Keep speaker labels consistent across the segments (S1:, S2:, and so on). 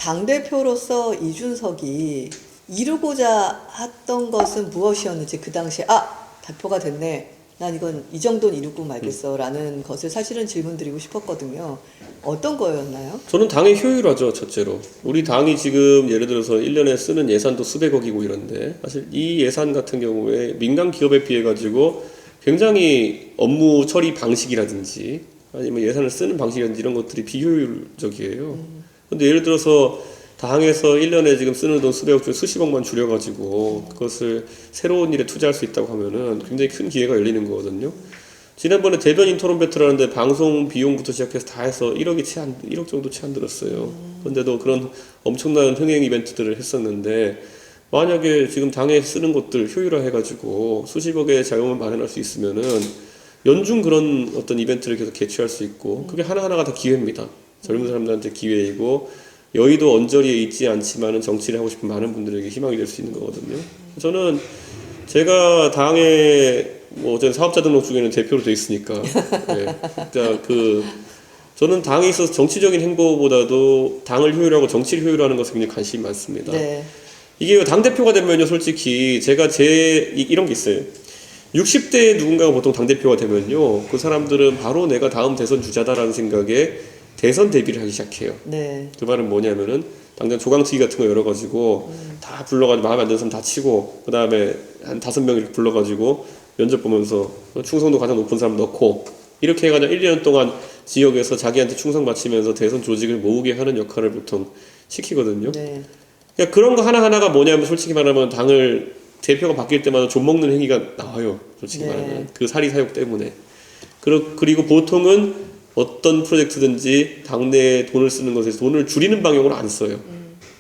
S1: 당대표로서 이준석이 이루고자 했던 것은 무엇이었는지 그 당시에 대표가 됐네. 난 이건 이 정도는 이루고 말겠어 라는 것을 사실은 질문드리고 싶었거든요. 어떤 거였나요?
S2: 저는 당의 효율화죠. 첫째로 우리 당이 지금 예를 들어서 1년에 쓰는 예산도 수백억이고 이런데 사실 이 예산 같은 경우에 민간 기업에 비해 가지고 굉장히 업무 처리 방식이라든지 아니면 예산을 쓰는 방식이라든지 이런 것들이 비효율적이에요. 근데 예를 들어서 당에서 1년에 지금 쓰는 돈 수백억 중 수십억만 줄여가지고 그것을 새로운 일에 투자할 수 있다고 하면은 굉장히 큰 기회가 열리는 거거든요. 지난번에 대변인 토론 배틀하는데 방송 비용부터 시작해서 다 해서 1억 정도 채 안 들었어요. 그런데도 그런 엄청난 흥행 이벤트들을 했었는데 만약에 지금 당에 쓰는 것들 효율화 해가지고 수십억의 자금을 마련할 수 있으면은 연중 그런 어떤 이벤트를 계속 개최할 수 있고 그게 하나하나가 다 기회입니다. 젊은 사람들한테 기회이고 여의도 언저리에 있지 않지만은 정치를 하고 싶은 많은 분들에게 희망이 될 수 있는 거거든요. 저는 제가 당의 어쨌든 사업자 등록 중에는 대표로 돼 있으니까 네. 그러니까 저는 당에 있어서 정치적인 행보보다도 당을 효율하고 정치를 효율하는 것에 굉장히 관심이 많습니다.
S1: 네.
S2: 이게 당대표가 되면요, 솔직히 제가 이런 게 있어요. 60대에 누군가가 보통 당대표가 되면요, 그 사람들은 바로 내가 다음 대선 주자다라는 생각에 대선 대비를 하기 시작해요.
S1: 네.
S2: 그 말은 뭐냐면은 당장 조강치기 같은 거 열어가지고 다 불러가지고 마음에 안 드는 사람 다 치고 그 다음에 한 5명 이렇게 불러가지고 면접 보면서 충성도 가장 높은 사람 넣고 이렇게 해가지고 1년 동안 지역에서 자기한테 충성 바치면서 대선 조직을 모으게 하는 역할을 보통 시키거든요.
S1: 네.
S2: 그러니까 그런 거 하나하나가 뭐냐면 솔직히 말하면 당을 대표가 바뀔 때마다 좀먹는 행위가 나와요. 솔직히
S1: 네.
S2: 말하면 그 사리 사욕 때문에. 그리고 보통은 어떤 프로젝트든지 당내에 돈을 쓰는 것에 돈을 줄이는 방향으로 안 써요.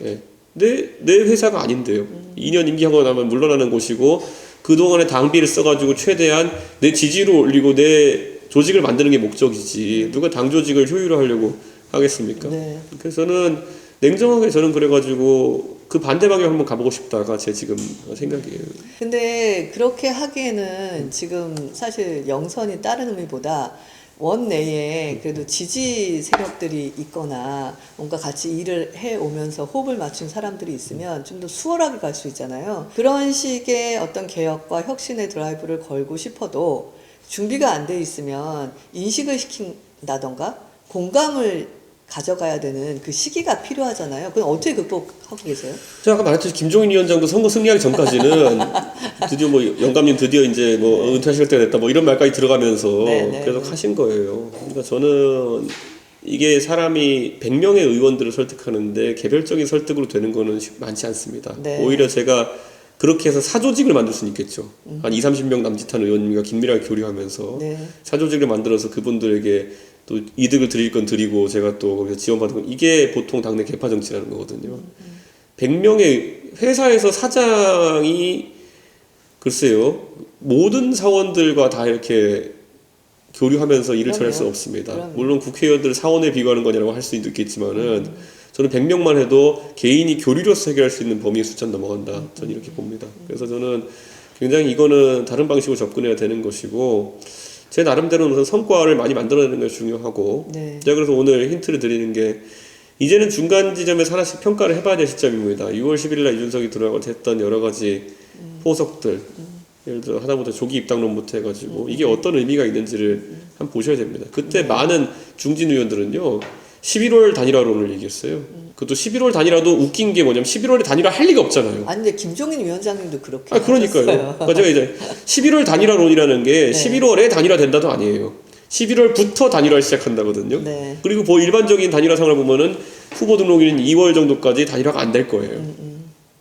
S2: 예. 내 회사가 아닌데요. 2년 임기하고 나면 물러나는 곳이고 그동안에 당비를 써가지고 최대한 내 지지를 올리고 내 조직을 만드는 게 목적이지 누가 당 조직을 효율화하려고 하겠습니까?
S1: 네.
S2: 그래서 저는 그래가지고 그 반대 방향 한번 가보고 싶다가 제 지금 생각이에요.
S1: 근데 그렇게 하기에는 지금 사실 영선이 다른 의미보다 원내에 그래도 지지 세력들이 있거나 뭔가 같이 일을 해오면서 호흡을 맞춘 사람들이 있으면 좀 더 수월하게 갈 수 있잖아요. 그런 식의 어떤 개혁과 혁신의 드라이브를 걸고 싶어도 준비가 안 돼 있으면 인식을 시킨다던가 공감을 가져가야 되는 그 시기가 필요하잖아요. 그럼 어떻게 극복하고 계세요?
S2: 제가 아까 말했듯이 김종인 위원장도 선거 승리하기 전까지는 드디어 영감님 드디어 이제 은퇴하실 때가 됐다 이런 말까지 들어가면서 계속 하신 거예요. 그러니까 저는 이게 사람이 100명의 의원들을 설득하는데 개별적인 설득으로 되는 거는 많지 않습니다.
S1: 네.
S2: 오히려 제가 그렇게 해서 사조직을 만들 수는 있겠죠. 한 20-30명 남짓한 의원님과 긴밀하게 교류하면서 사조직을 만들어서 그분들에게 또 이득을 드릴 건 드리고 제가 또 거기서 지원받은 건 이게 보통 당내 개파 정치라는 거거든요. 100명의 회사에서 사장이 글쎄요 모든 사원들과 다 이렇게 교류하면서 일을 처리할 수 없습니다.
S1: 그럼요.
S2: 물론 국회의원들 사원에 비교하는 거냐고 할 수도 있겠지만은 저는 100명만 해도 개인이 교류로서 해결할 수 있는 범위의 숫자는 넘어간다. 저는 이렇게 봅니다. 그래서 저는 굉장히 이거는 다른 방식으로 접근해야 되는 것이고 제 나름대로는 우선 성과를 많이 만들어내는 것이 중요하고 제가 그래서 오늘 힌트를 드리는 게 이제는 중간 지점에서 하나씩 평가를 해봐야 될 시점입니다. 6월 10일 날 이준석이 들어가고 했던 여러 가지 포석들 예를 들어 하다못해 조기 입당론부터 해가지고 이게 어떤 의미가 있는지를 한번 보셔야 됩니다. 그때 많은 중진 의원들은요 11월 단일화론을 얘기했어요. 그것도 11월 단일화도 웃긴 게 뭐냐면 11월에 단일화 할 리가 없잖아요.
S1: 아니 근데 김종인 위원장님도 그렇게
S2: 그러니까요. 그러니까 제가 이제 11월 단일화론이라는 게 11월에 단일화 된다도 아니에요. 11월부터 단일화를 시작한다거든요. 그리고 일반적인 단일화상을 보면은 후보 등록일인 2월 정도까지 단일화가 안 될 거예요.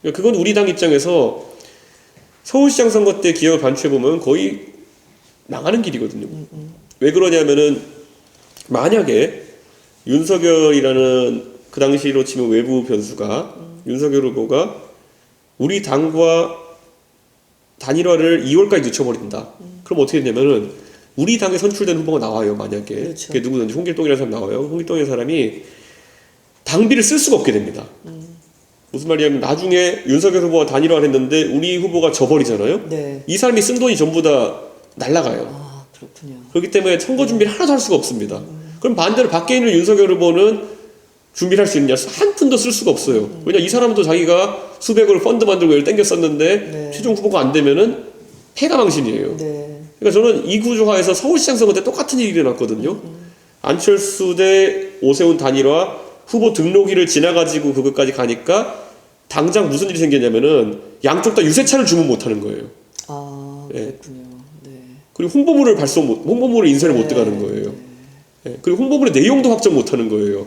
S2: 그러니까 그건 우리 당 입장에서 서울시장 선거 때 기억을 반추해보면 거의 망하는 길이거든요. 왜 그러냐면은 만약에 윤석열이라는 그 당시로 치면 외부 변수가 윤석열 후보가 우리 당과 단일화를 2월까지 늦춰버린다. 그럼 어떻게 되냐면은 우리 당에 선출된 후보가 나와요. 만약에 그게 누구든지 홍길동이라는 사람 나와요. 홍길동이라는 사람이 당비를 쓸 수가 없게 됩니다. 무슨 말이냐면 나중에 윤석열 후보가 단일화를 했는데 우리 후보가 져버리잖아요. 이 사람이 쓴 돈이 전부 다 날아가요.
S1: 그렇군요.
S2: 그렇기 때문에 선거 준비를 하나도 할 수가 없습니다. 그럼 반대로 밖에 있는 윤석열 후보는 준비를 할 수 있느냐? 한 푼도 쓸 수가 없어요. 왜냐 이 사람도 자기가 수백을 펀드 만들고 이걸 땡겼었는데
S1: 네.
S2: 최종 후보가 안 되면은 패가망신이에요.
S1: 네.
S2: 그러니까 저는 이 구조화에서 서울시장 선거 때 똑같은 일이 일어났거든요. 안철수 대 오세훈 단일화 후보 등록일을 지나가지고 그것까지 가니까 당장 무슨 일이 생겼냐면은 양쪽 다 유세차를 주문 못하는 거예요.
S1: 아,
S2: 예.
S1: 그랬군요. 네.
S2: 그리고 홍보물을 인쇄를 못 들어가는 거예요. 예. 그리고 홍보물의 내용도 확정 못하는 거예요.